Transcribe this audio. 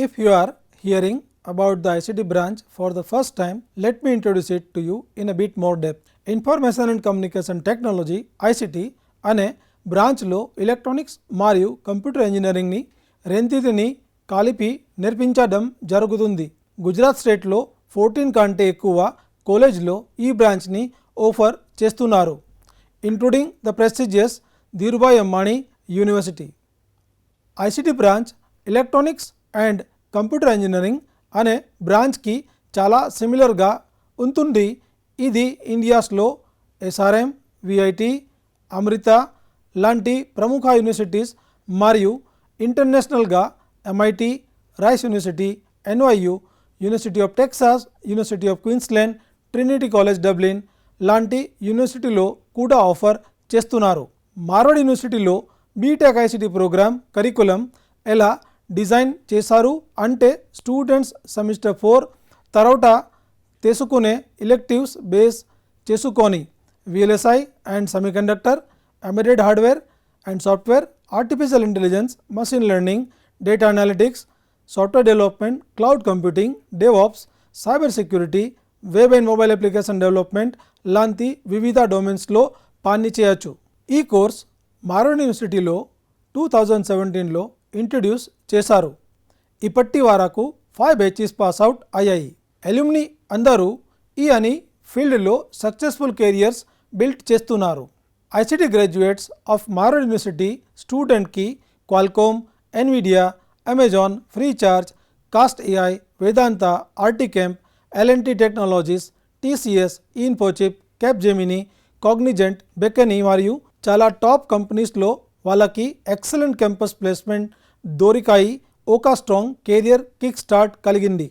If you are hearing about the ICT branch for the first time, let me introduce it to you in a bit more depth. Information and Communication Technology ICT అనే బ్రాంచ్లో electronics మరియు computer ఇంజనీరింగ్ని రెండింటిని కలిపి నేర్పించడం జరుగుతుంది. గుజరాత్ స్టేట్లో 14 కంటే ఎక్కువ కాలేజ్లో ఈ బ్రాంచ్ని ఆఫర్ చేస్తున్నారు, including the prestigious Dhirubhai Ambani university. ICT branch electronics and computer engineering అనే బ్రాంచ్కి చాలా సిమిలర్గా ఉంటుంది. ఇది ఇండియాస్లో ఎస్ఆర్ఎం, విఐటి, అమృత లాంటి ప్రముఖ యూనివర్సిటీస్ మరియు ఇంటర్నేషనల్గా MIT, Rice university, NYU, university of Texas, university of Queensland, Trinity college Dublin లాంటి యూనివర్సిటీలో కూడా ఆఫర్ చేస్తున్నారు. మార్వాడ్ యూనివర్సిటీలో బీటెక్ ఐసిటి ప్రోగ్రామ్ కరికులం ఎలా డిజైన్ చేశారు అంటే స్టూడెంట్స్ సెమిస్టర్ 4 తర్వాత తీసుకునే ఎలెక్టివ్స్ బేస్ చేసుకొని VLSI and semiconductor, embedded hardware and software, artificial intelligence, machine learning, data analytics, software development, cloud computing, DevOps, cyber security, web and mobile application development లాంటి వివిధ డొమైన్స్లో పని చేయొచ్చు. ఈ కోర్స్ మార్వాడ్ యూనివర్సిటీలో 2017లో ఇంట్రడ్యూస్ చేశారు. ఇప్పటి వరకు 5 బ్యాచెస్ పాస్ అవుట్ అయ్యాయి. ఎల్యూమిని అందరూ ఈ అని ఫీల్డ్లో సక్సెస్ఫుల్ కెరియర్స్ బిల్డ్ చేస్తున్నారు. ICT graduates of Marwadi university స్టూడెంట్కి Qualcomm, Nvidia, Amazon, Freecharge, Cast AI, Vedanta, ఆర్టికెంప్, LNT technologies, TCS, Infochip, Capgemini, Cognizant, బెకనీ మరియు చాలా టాప్ కంపెనీస్లో వాళ్ళకి ఎక్సలెంట్ క్యాంపస్ ప్లేస్మెంట్ దొరికాయి. ఒక స్ట్రాంగ్ కెరియర్ కిక్ స్టార్ట్ కలిగింది.